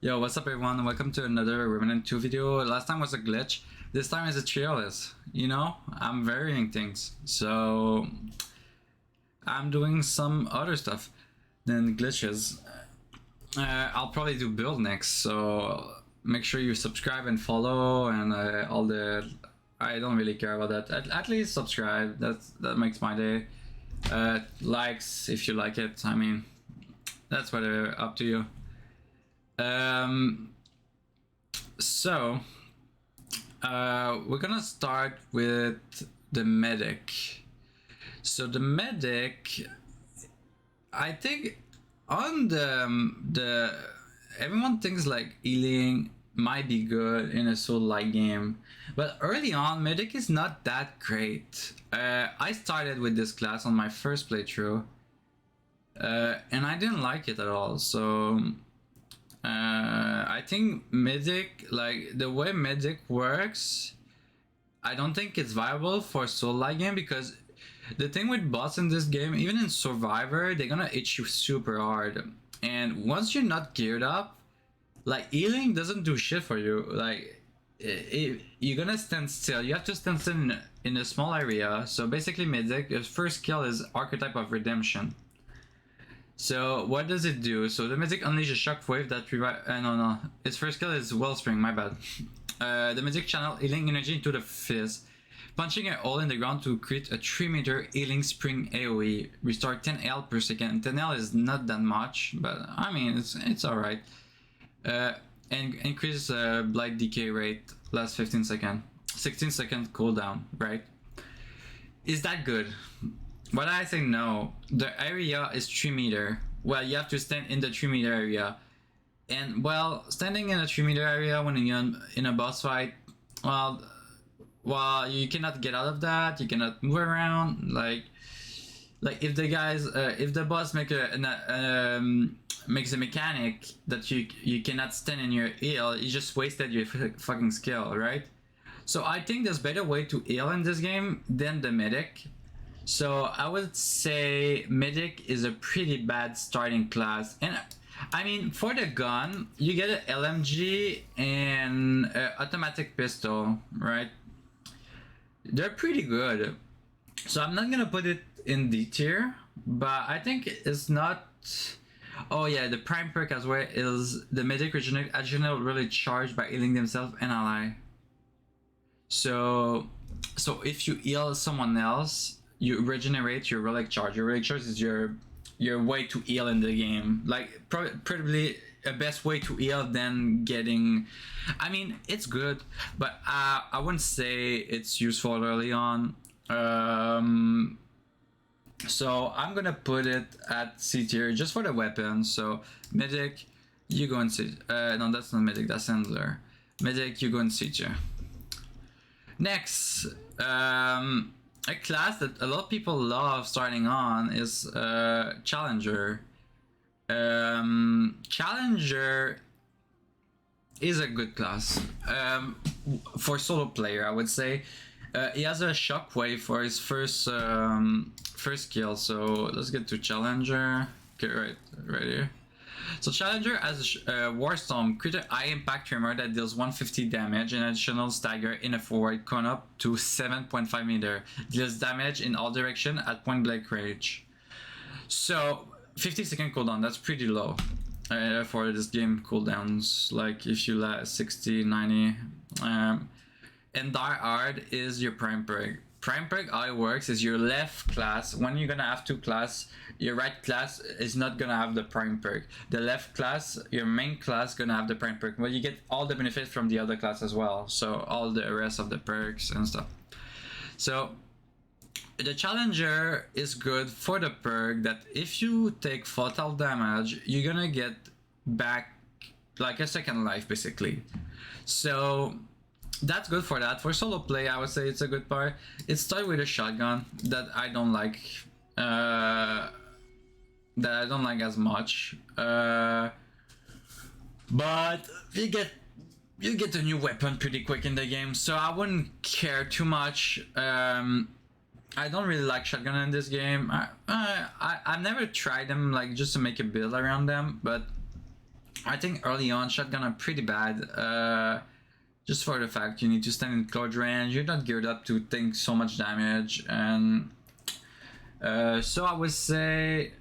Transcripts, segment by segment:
Yo, what's up everyone? Welcome to another Remnant 2 video. Last time was a glitch. This time is a cheerless. You know, I'm varying things. So, I'm doing some other stuff than glitches. I'll probably do build next, so make sure you subscribe and follow and all the... I don't really care about that. At least subscribe, that makes my day. Likes if you like it, I mean, that's whatever, up to you. So we're gonna start with the medic. So the medic, I think on the everyone thinks like healing might be good in a soul-like game, but early on medic is not that great. I started with this class on my first playthrough and I didn't like it at all, so I think medic, like the way medic works, I don't think it's viable for a soul-like game, because the thing with bots in this game, even in Survivor, they're gonna hit you super hard, and once you're not geared up, like healing doesn't do shit for you. Like you're gonna stand still. You have to stand still in a small area. So basically medic, his first skill is Archetype of Redemption. So what does it do? So the medic unleashes a shockwave that revive... no. Its first skill is Wellspring, my bad. The medic channel healing energy into the fizz, punching a hole in the ground to create a 3-meter healing spring AoE. Restore 10 health per second. 10 health is not that much, but I mean, it's alright. And increase blight decay rate, last 15 seconds. 16 second cooldown, right? Is that good? But I say no. The area is 3 meter. Well, you have to stand in the 3 meter area. And well, standing in a 3 meter area when you're in a boss fight, well, you cannot get out of that. You cannot move around. Like if the guys, if the boss makes a mechanic that you cannot stand in your heal, you just wasted your fucking skill, right? So I think there's better way to heal in this game than the medic. So I would say medic is a pretty bad starting class. And I mean, for the gun, you get an LMG and an automatic pistol, right? They're pretty good. So I'm not gonna put it in D tier, but I think it's not... Oh yeah, the prime perk as well is the medic adrenal really charged by healing themselves and ally. So if you heal someone else, you regenerate your relic charge. Your relic charge is your way to heal in the game. Like probably a best way to heal than getting... I mean, it's good, but I wouldn't say it's useful early on. So I'm gonna put it at C tier just for the weapon. So medic, you go in C. No, that's not medic. That's handler. Medic, you go in C tier. Next, a class that a lot of people love starting on is Challenger. Challenger is a good class for solo player, I would say. He has a shockwave for his first skill, so let's get to Challenger. Okay, right here. So Challenger has a Warstorm, create a high impact tremor that deals 150 damage and additional stagger in a forward con up to 7.5 meter. Deals damage in all direction at point blank range. So 50-second cooldown, that's pretty low for this game cooldowns. Like if you last 60, 90. And Die Hard is your prime perk. Prime perk, how it works is your left class, when you're gonna have two class, your right class is not gonna have the prime perk. The left class, your main class, gonna have the prime perk, but you get all the benefits from the other class as well. So all the rest of the perks and stuff. So the Challenger is good for the perk that if you take fatal damage, you're gonna get back like a second life basically. So that's good for that. For solo play, I would say it's a good part. It starts with a shotgun that I don't like. That I don't like as much. But you get a new weapon pretty quick in the game, so I wouldn't care too much. I don't really like shotgun in this game. I've never tried them like just to make a build around them, but I think early on shotgun are pretty bad. Just for the fact you need to stand in close range, you're not geared up to take so much damage, and so I would say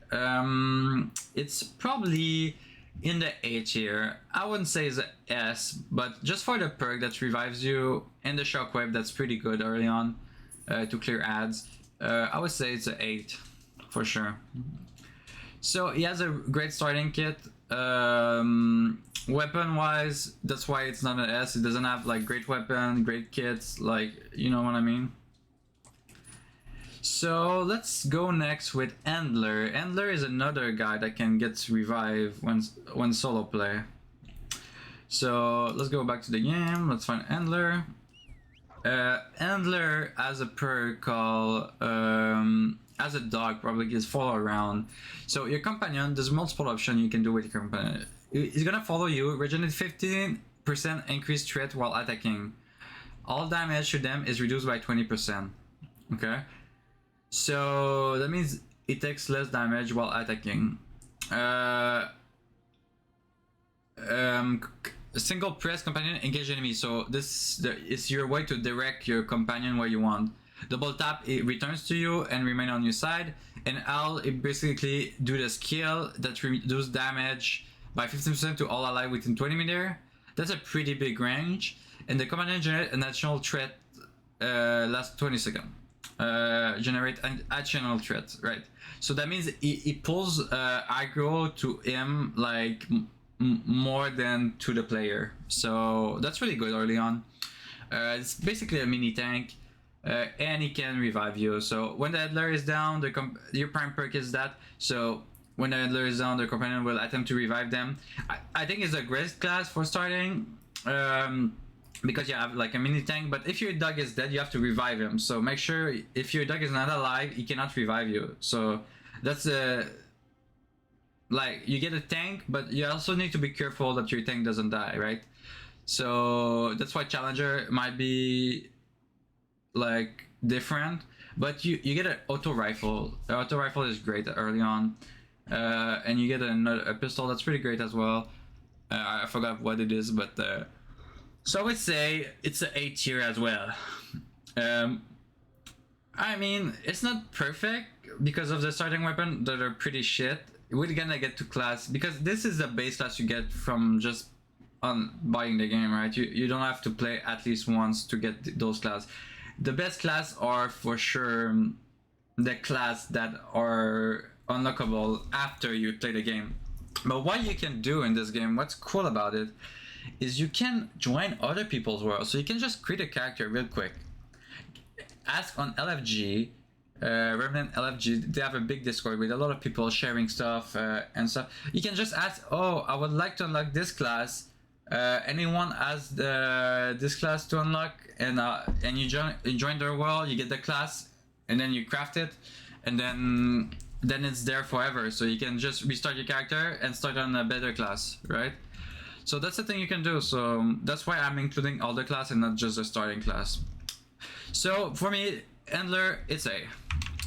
it's probably in the A tier. I wouldn't say it's a S, but just for the perk that revives you and the shockwave, that's pretty good early on to clear ads. I would say it's an 8 for sure. So he has a great starting kit. Weapon wise, that's why it's not an S. It doesn't have like great weapon, great kits, like, you know what I mean. So let's go next with Endler. Endler is another guy that can get revived when solo play. So let's go back to the game. Let's find Endler. Endler has a perk called as a dog probably is follow around. So your companion, there's multiple options you can do with your companion. He's gonna follow you, regenerate 15% increased threat while attacking. All damage to them is reduced by 20%. Okay, so that means it takes less damage while attacking. Single press companion engage enemy. So this is your way to direct your companion where you want. Double tap, it returns to you and remain on your side. And L, it basically do the skill that reduces damage by 15% to all allies within 20 meters. That's a pretty big range. And the companion generate an additional threat last 20 seconds. Generate an additional threat, right? So that means it pulls aggro to him like more than to the player. So that's really good early on. It's basically a mini tank. And he can revive you. So when the Adler is down, your prime perk is that. So when the Adler is down, the companion will attempt to revive them. I think it's a great class for starting because you have like a mini tank. But if your dog is dead, you have to revive him. So make sure if your dog is not alive, he cannot revive you. So that's like you get a tank, but you also need to be careful that your tank doesn't die, right? So that's why Challenger might be like different, but you get an auto rifle. The auto rifle is great early on, and you get a pistol that's pretty great as well. I forgot what it is, but so I would say it's an A tier as well. I mean, it's not perfect because of the starting weapon that are pretty shit. We're gonna get to class because this is the base class you get from just on buying the game, right? You don't have to play at least once to get those class. The best class are for sure the class that are unlockable after you play the game. But what you can do in this game, what's cool about it, is you can join other people's worlds. So you can just create a character real quick. Ask on LFG, Remnant LFG, they have a big Discord with a lot of people sharing stuff and stuff. You can just ask, oh, I would like to unlock this class. Anyone has this class to unlock, and you join their world, you get the class, and then you craft it, and then it's there forever. So you can just restart your character and start on a better class, right? So that's the thing you can do. So that's why I'm including all the class and not just the starting class. So for me, Endler, it's A.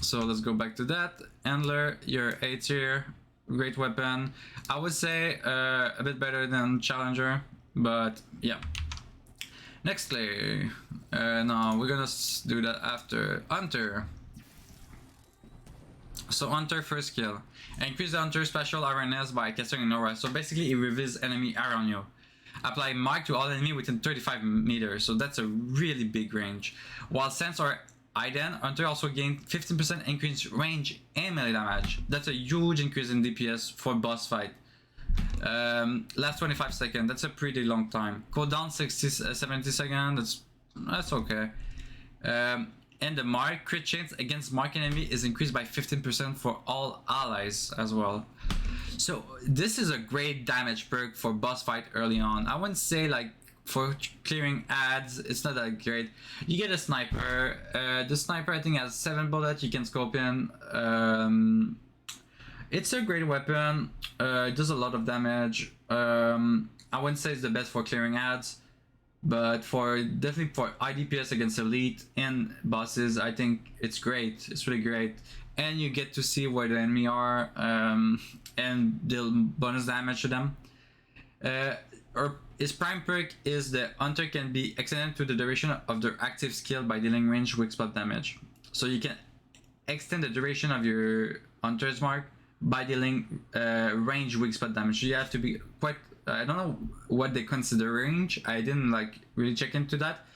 So let's go back to that. Endler, you're A tier. Great weapon. I would say a bit better than Challenger, but yeah. Next player. No, we're gonna do that after. Hunter. So Hunter first skill. Increase the Hunter special awareness by casting an aura. So basically it reveals enemy around you. Apply mark to all enemy within 35 meters. So that's a really big range. While sense or hidden, Hunter also gained 15% increase range and melee damage. That's a huge increase in DPS for boss fight. Last 25 seconds, that's a pretty long time. Cooldown 70 seconds, that's okay. And the mark crit chance against mark enemy is increased by 15% for all allies as well. So this is a great damage perk for boss fight early on. I wouldn't say like for clearing ads, it's not that great. You get a sniper. The sniper I think has 7 bullets you can scope in. It's a great weapon. It does a lot of damage. I wouldn't say it's the best for clearing ads, but definitely for IDPS against elite and bosses, I think it's great. It's really great, and you get to see where the enemy are and deal bonus damage to them. Or his prime perk is the hunter can be extended to the duration of their active skill by dealing range weak spot damage. So you can extend the duration of your hunter's mark by dealing range weak spot damage. So you have to be quite. I don't know what they consider range. I didn't like really check into that.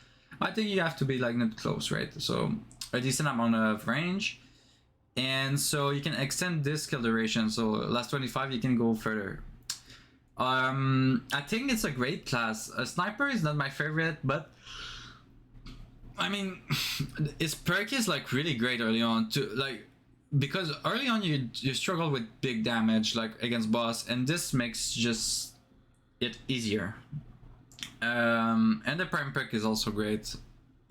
I think you have to be like not close, right? So a decent amount of range. And so you can extend this skill duration. So last 25, you can go further. I think it's a great class. A sniper is not my favorite, but I mean, his perk is like really great early on to like because early on you struggle with big damage like against boss, and this makes just it easier. And the prime perk is also great.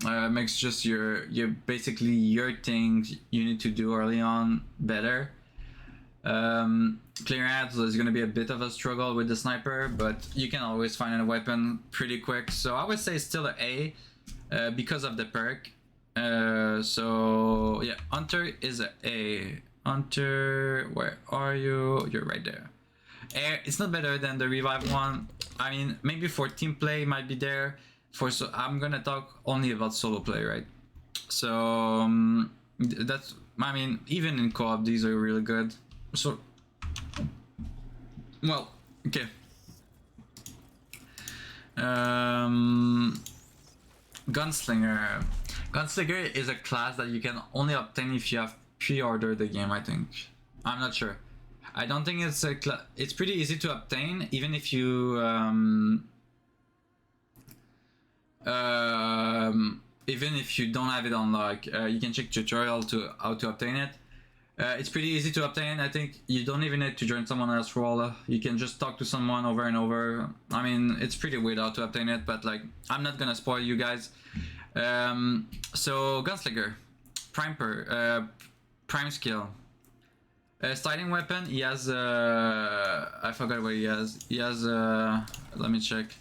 Makes just your basically your things you need to do early on better. Clear ads is going to be a bit of a struggle with the sniper, but you can always find a weapon pretty quick. So I would say still an A because of the perk. So yeah, Hunter is an A. Hunter, where are you? You're right there. It's not better than the revive one. I mean, maybe for team play might be there. So I'm gonna talk only about solo play, right? So that's, I mean, even in co-op these are really good. So well, okay. Gunslinger. Gunslinger is a class that you can only obtain if you have pre-ordered the game, I think. I'm not sure. I don't think it's a it's pretty easy to obtain, even if you even if you don't have it unlocked. You can check tutorial to how to obtain it. It's pretty easy to obtain. I think you don't even need to join someone else's role. You can just talk to someone over and over. I mean, it's pretty weird how to obtain it, but like, I'm not gonna spoil you guys. So Gunslinger, prime skill. Starting weapon, he has I forgot what he has. He has let me check.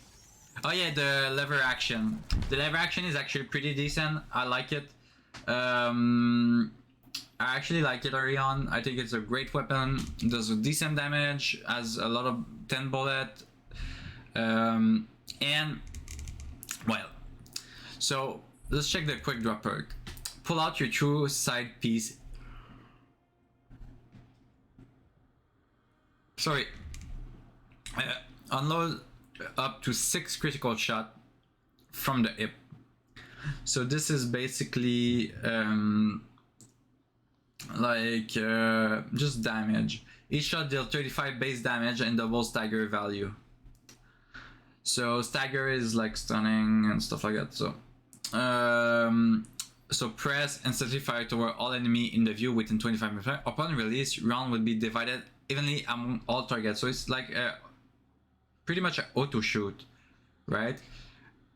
Oh yeah, the lever action. The lever action is actually pretty decent. I like it. I actually like it early on. I think it's a great weapon. Does a decent damage. Has a lot of 10 bullet. And well, so let's check the quick drop perk. Pull out your true side piece. Sorry. Unload up to 6 critical shot from the hip. So this is basically just damage. Each shot deals 35 base damage and double stagger value. So stagger is like stunning and stuff like that. So so press instantly fire toward all enemy in the view within 25 minutes. Upon release, round will be divided evenly among all targets. So it's like pretty much an auto shoot, right?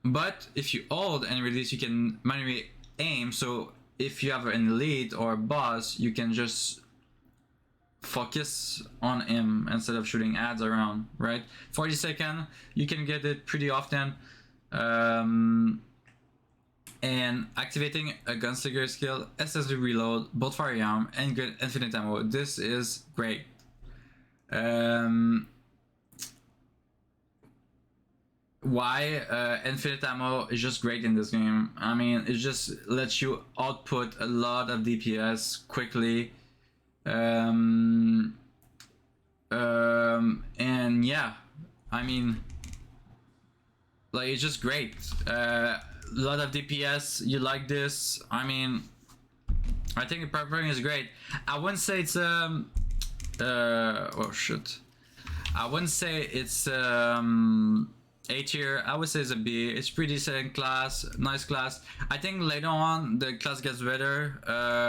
But if you hold and release, you can manually aim. So if you have an elite or a boss, you can just focus on him instead of shooting ads around, right? 40 seconds, you can get it pretty often. And activating a gunslinger skill, SSD reload, both firearm, and get infinite ammo. This is great. Why infinite ammo is just great in this game. I mean, it just lets you output a lot of DPS quickly. And yeah, I mean, like, it's just great. A lot of DPS, you like this. I mean, I think the preparing is great. I wouldn't say it's oh shit, I wouldn't say it's A tier. I would say it's a B. It's pretty decent class, nice class. I think later on the class gets better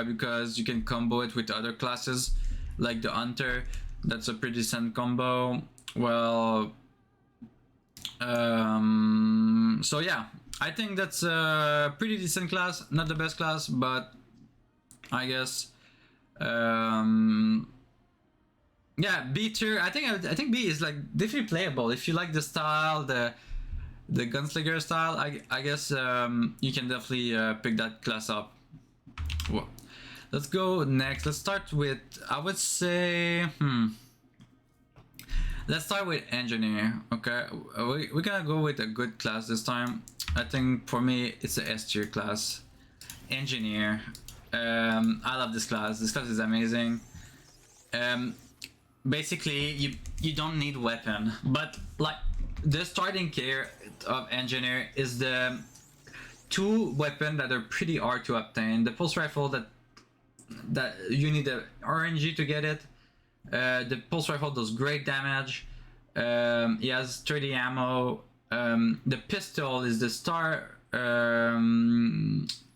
because you can combo it with other classes like the hunter. That's a pretty decent combo. Well, so yeah, I think that's a pretty decent class. Not the best class, but I guess yeah, B tier. I think B is like definitely playable if you like the style, the gunslinger style. I guess you can definitely pick that class up. Well, let's go next. Let's start with, I would say Let's start with engineer. Okay, we're gonna go with a good class this time. I think for me it's a S tier class. Engineer. I love this class. This class is amazing. Basically, you don't need weapon, but like the starting care of engineer is the two weapons that are pretty hard to obtain. The pulse rifle that you need the RNG to get it. The pulse rifle does great damage. He has 30 ammo. The pistol is the star.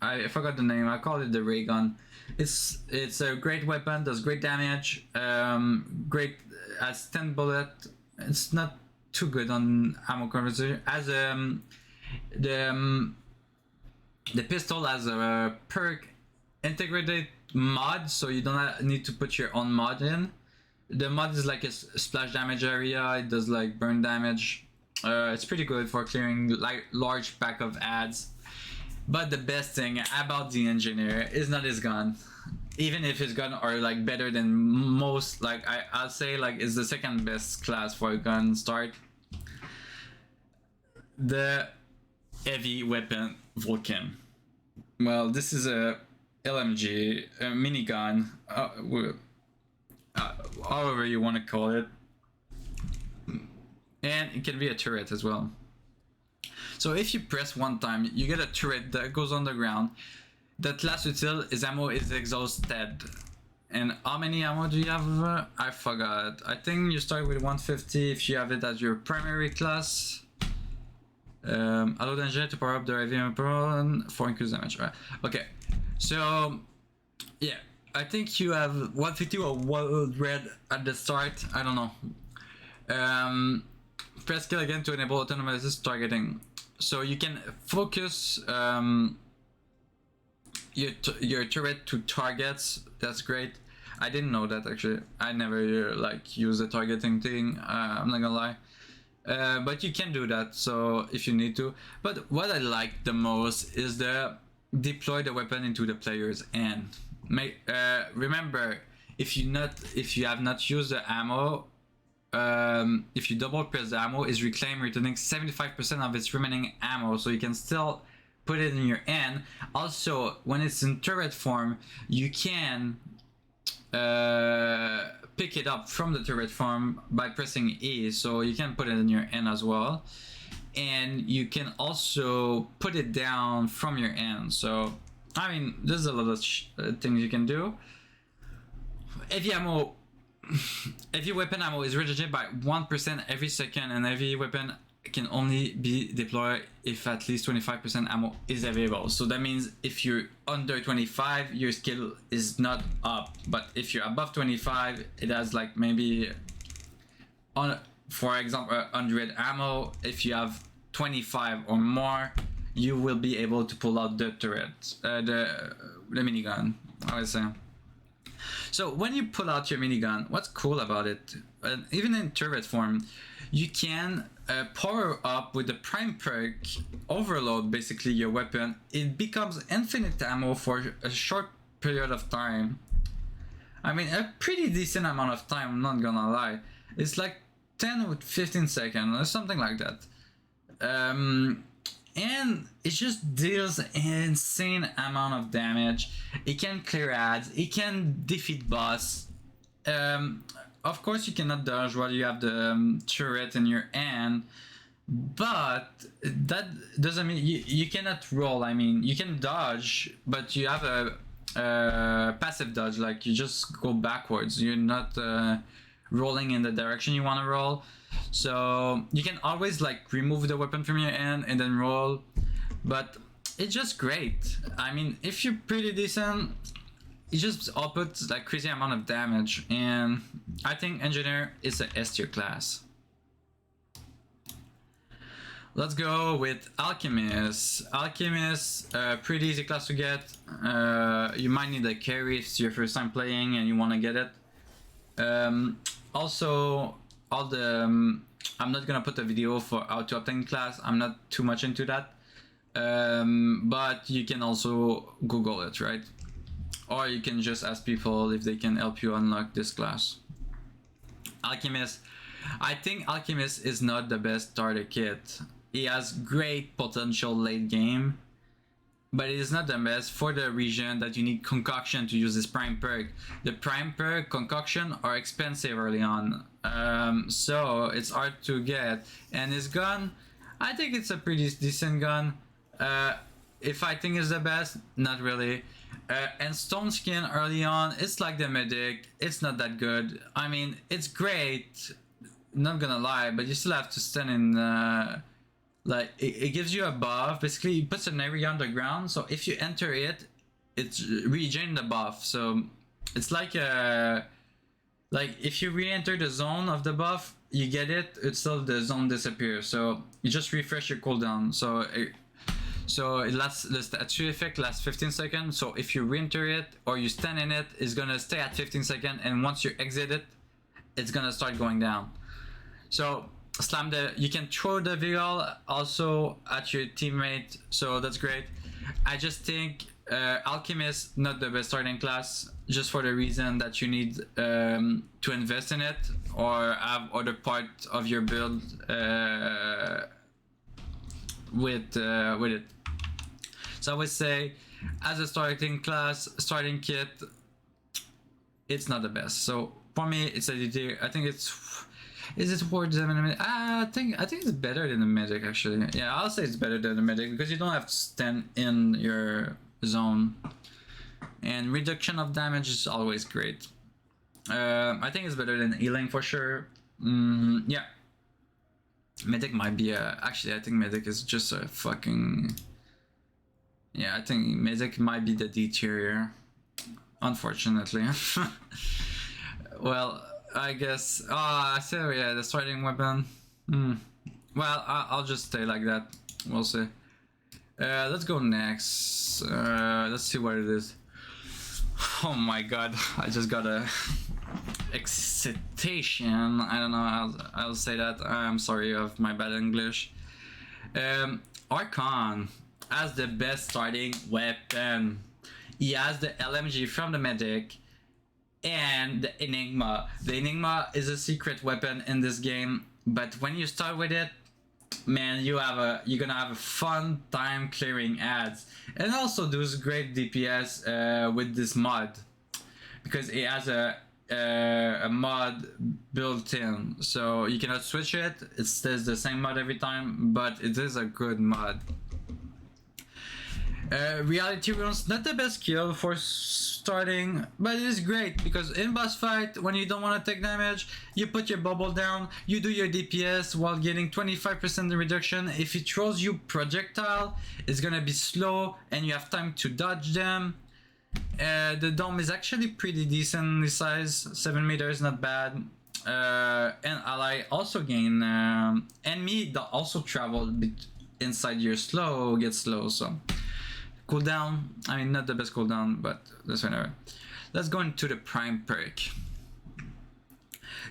I forgot the name. I call it the ray gun. It's a great weapon. Does great damage. Great has 10 bullet. It's not too good on ammo conversion. As the pistol has a perk integrated mod, so you don't need to put your own mod in. The mod is like a splash damage area. It does like burn damage. It's pretty good for clearing like large pack of ads. But the best thing about the engineer is not his gun. Even if his gun are like better than most, like I'll say like is the second best class for a gun start. The heavy weapon Vulcan. Well, this is a LMG, a minigun, however you want to call it, and it can be a turret as well. So if you press one time, you get a turret that goes on the ground. That last util is ammo is exhausted. And how many ammo do you have? I forgot. I think you start with 150 if you have it as your primary class. Allow the engineer to power up the heavy weapon for increased damage. Right? Okay, so yeah, I think you have 150 or 100 at the start. I don't know. Press kill again to enable autonomous targeting. So you can focus your turret to targets. That's great. I didn't know that actually. I never like use the targeting thing. I'm not gonna lie. But you can do that, so if you need to. But what I like the most is the deploy the weapon into the player's hand. Remember, if you have not used the ammo, if you double press the ammo, is reclaim, returning 75% of its remaining ammo, so you can still put it in your hand. Also, when it's in turret form, you can pick it up from the turret form by pressing E, so you can put it in your hand as well, and you can also put it down from your hand. So I mean, there's a lot of things you can do. Heavy ammo, heavy weapon ammo is regenerated by 1% every second, and heavy weapon can only be deployed if at least 25% ammo is available. So that means if you're under 25, your skill is not up, but if you're above 25, it has like maybe for example 100 ammo. If you have 25 or more, you will be able to pull out the turret, the minigun, I would say. So when you pull out your minigun, what's cool about it, even in turret form, you can power up with the prime perk overload basically your weapon. It becomes infinite ammo for a short period of time. I mean, a pretty decent amount of time, I'm not gonna lie. It's like 10 or 15 seconds or something like that. And it just deals an insane amount of damage. It can clear ads, it can defeat boss. Of course you cannot dodge while you have the turret in your hand, but that doesn't mean you cannot roll. I mean, you can dodge, but you have a passive dodge, like you just go backwards. You're not rolling in the direction you want to roll. So you can always like remove the weapon from your hand and then roll, but it's just great. I mean, if you're pretty decent, it just outputs like crazy amount of damage, and I think engineer is a S tier class. Let's go with alchemist. Alchemist, pretty easy class to get. You might need a carry if it's your first time playing and you want to get it. Also, all the I'm not gonna put a video for how to obtain class. I'm not too much into that, but you can also Google it, right? Or you can just ask people if they can help you unlock this class. Alchemist, I think Alchemist is not the best starter kit. He has great potential late game, but it is not the best for the region that you need concoction to use this prime perk. The prime perk concoction are expensive early on, so it's hard to get. And his gun, I think it's a pretty decent gun. If I think it's the best, not really. And Stone Skin early on, it's like the medic. It's not that good. I mean, it's great. Not gonna lie, but you still have to stand in. Like it gives you a buff. Basically, it puts an area on the ground. So if you enter it, it's regen the buff. So it's like a like if you re-enter the zone of the buff, you get it. It's still the zone disappears. So you just refresh your cooldown. So it lasts, the statue effect lasts 15 seconds. So if you re-enter it or you stand in it, it's gonna stay at 15 seconds, and once you exit it, it's gonna start going down. So slam the, you can throw the vehicle also at your teammate, so that's great. I just think Alchemist not the best starting class, just for the reason that you need to invest in it or have other part of your build with it. So I would say, as a starting class, starting kit, it's not the best. So for me, it's a DD. I think it's. Is it worth the medic? I think it's better than the medic actually. Yeah, I'll say it's better than the medic because you don't have to stand in your zone, and reduction of damage is always great. I think it's better than healing for sure. Yeah. Medic might be actually I think medic is just a fucking. Yeah, I think medic might be the D tier here, unfortunately. Well, I guess. So yeah, the starting weapon. Well, I'll just stay like that. We'll see. Let's go next. Let's see what it is. Oh my god, I just got a excitation. I don't know. I'll say that. I'm sorry of my bad English. Archon has the best starting weapon. He has the LMG from the medic and the Enigma. The Enigma is a secret weapon in this game, but when you start with it, man, you're gonna have a fun time clearing ads, and also does great DPS with this mod because it has a mod built in, so you cannot switch it. It stays the same mod every time, but it is a good mod. Reality runes, not the best skill for starting, but it is great because in boss fight, when you don't want to take damage, you put your bubble down, you do your DPS while getting 25% reduction. If it throws you projectile, it's gonna be slow and you have time to dodge them. The dome is actually pretty decently sized, 7 meters, not bad. And ally also gain, and me also travel inside your slow, get slow, so. Cooldown, I mean not the best cooldown, but that's whatever. Let's go into the prime perk.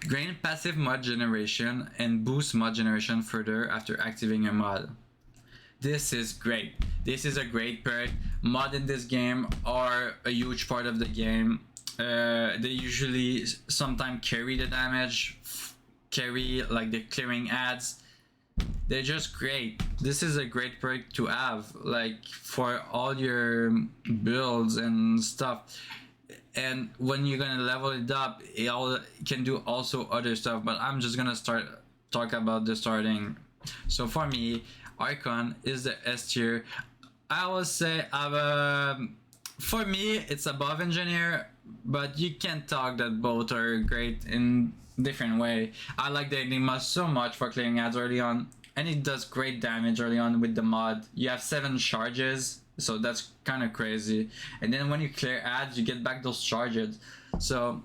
Gain passive mod generation and boost mod generation further after activating a mod. This is great. This is a great perk. Mod in this game are a huge part of the game. They usually sometimes carry the damage, carry like the clearing ads. They're just great. This is a great perk to have, like for all your builds and stuff. And when you're gonna level it up, it can do also other stuff. But I'm just gonna talk about the starting. So for me, Archon is the S tier. I will say for me it's above Engineer, but you can talk that both are great in different way. I like the Enigma so much for clearing ads early on, and it does great damage early on with the mod. You have 7 charges, so that's kind of crazy. And then when you clear ads, you get back those charges. So,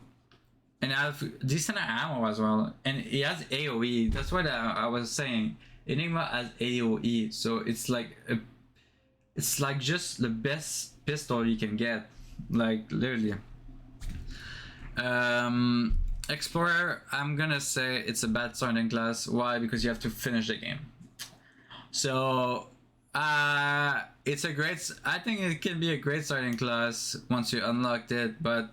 and I have decent ammo as well, and it has AOE. That's what I was saying. Enigma has AOE, so it's like just the best pistol you can get, like literally. Explorer, I'm gonna say it's a bad starting class. Why? Because you have to finish the game. So it's a great, I think it can be a great starting class once you unlocked it, but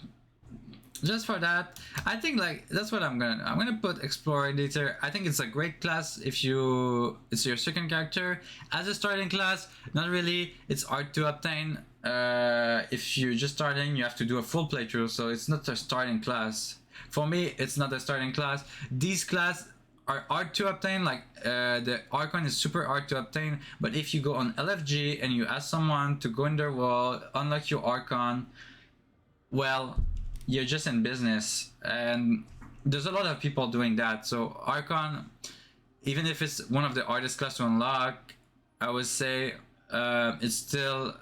just for that, I think like that's what I'm gonna put Explorer Editor. I think it's a great class if it's your second character. As a starting class, not really. It's hard to obtain. If you're just starting, you have to do a full playthrough, so it's not a starting class. For me, it's not a starting class. These class are hard to obtain, like the Archon is super hard to obtain, but if you go on LFG and you ask someone to go in their wall, unlock your Archon, well, you're just in business, and there's a lot of people doing that. So Archon, even if it's one of the hardest class to unlock, I would say it's still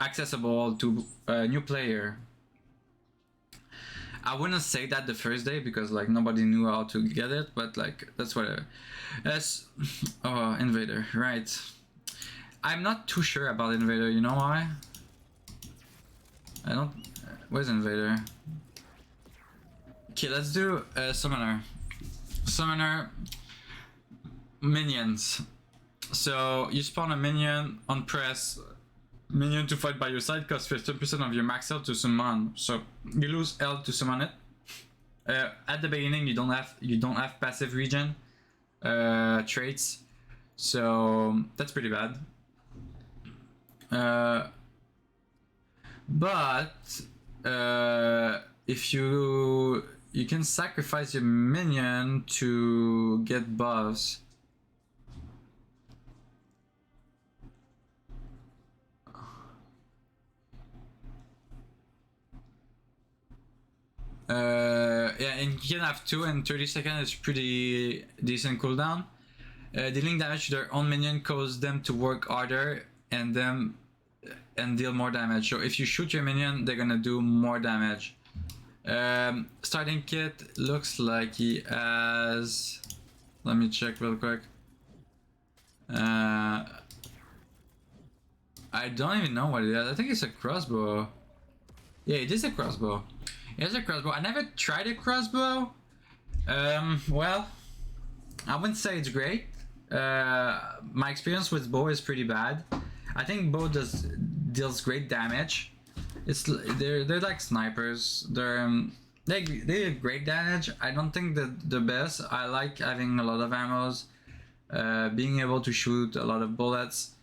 accessible to a new player. I wouldn't say that the first day because like nobody knew how to get it, but like that's whatever. Invader, right? I'm not too sure about Invader. You know why? I don't. Where's Invader? Okay, let's do Summoner. Summoner minions. So you spawn a minion on press. Minion to fight by your side costs 15% of your max health to summon. So you lose health to summon it. At the beginning, you don't have passive regen traits, so that's pretty bad. But if you can sacrifice your minion to get buffs. Yeah, and you can have 2 and 30 seconds is pretty decent cooldown. Dealing damage to their own minion causes them to work harder and deal more damage. So if you shoot your minion, they're gonna do more damage. Starting kit looks like he has. Let me check real quick. I don't even know what it is. I think it's a crossbow. Yeah, it is a crossbow. It's a crossbow. I never tried a crossbow. Well, I wouldn't say it's great. My experience with bow is pretty bad. I think bow deals great damage. They're like snipers. They do great damage. I don't think that the best. I like having a lot of ammos, being able to shoot a lot of bullets.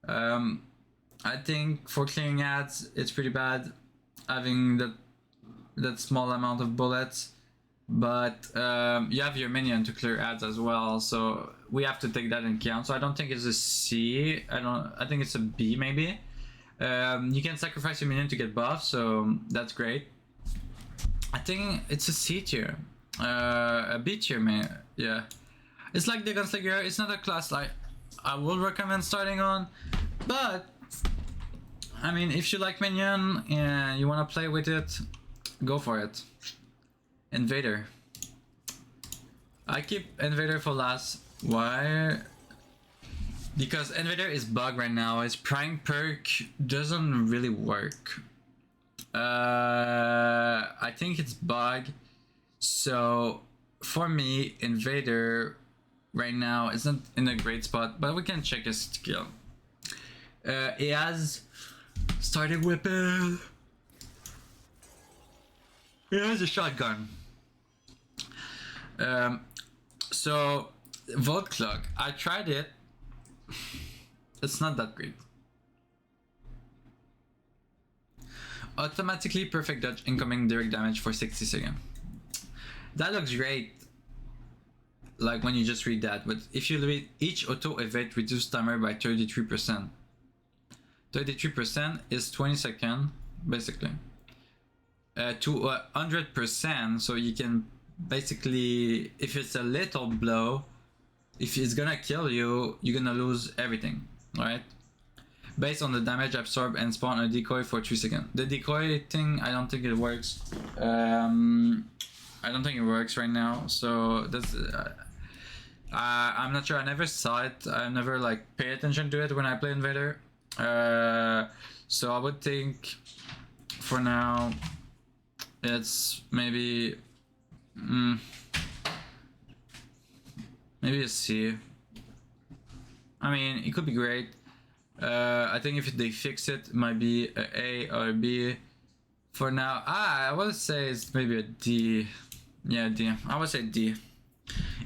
I think for clearing ads, it's pretty bad having that small amount of bullets, but you have your minion to clear ads as well, so we have to take that in account. So I don't think it's a C. I think it's a B maybe. You can sacrifice your minion to get buffs, so that's great. I think it's a C tier, a B tier, man. Yeah, it's like the Gunslinger. It's not a class like I would recommend starting on, but I mean, if you like minion and you want to play with it, go for it. Invader. I keep Invader for last. Why? Because Invader is bugged right now. His prime perk doesn't really work. I think it's bugged. So for me, Invader right now isn't in a great spot, but we can check his skill. He has starting weapon. He has a shotgun. So Volt Clock, I tried it. It's not that great. Automatically perfect dodge incoming direct damage for 60 seconds. That looks great, like when you just read that, but if you read each auto evade reduce timer by 33%. 33% is 20 seconds basically. To 100%, so you can basically, if it's a little blow, if it's gonna kill you, you're gonna lose everything, right? Based on the damage absorbed and spawn a decoy for 3 seconds. The decoy thing, I don't think it works. I don't think it works right now, so that's I'm not sure. I never saw it. I never like pay attention to it when I play Invader. So I would think for now it's maybe maybe a C. I mean, it could be great. I think if they fix it, it might be a A or a B. For now, I would say it's maybe a D. Yeah, D. I would say D.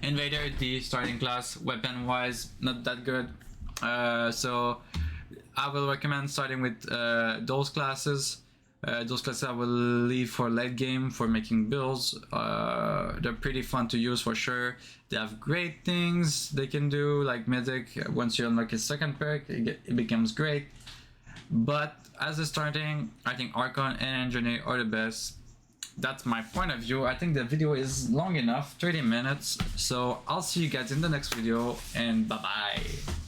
Invader D, starting class. Weapon wise, not that good. So I will recommend starting with those classes. Those classes I will leave for late game for making builds. They're pretty fun to use for sure. They have great things they can do, like Medic. Once you unlock his second perk, it becomes great. But as a starting, I think Archon and Engineer are the best. That's my point of view. I think the video is long enough, 30 minutes. So I'll see you guys in the next video, and bye bye.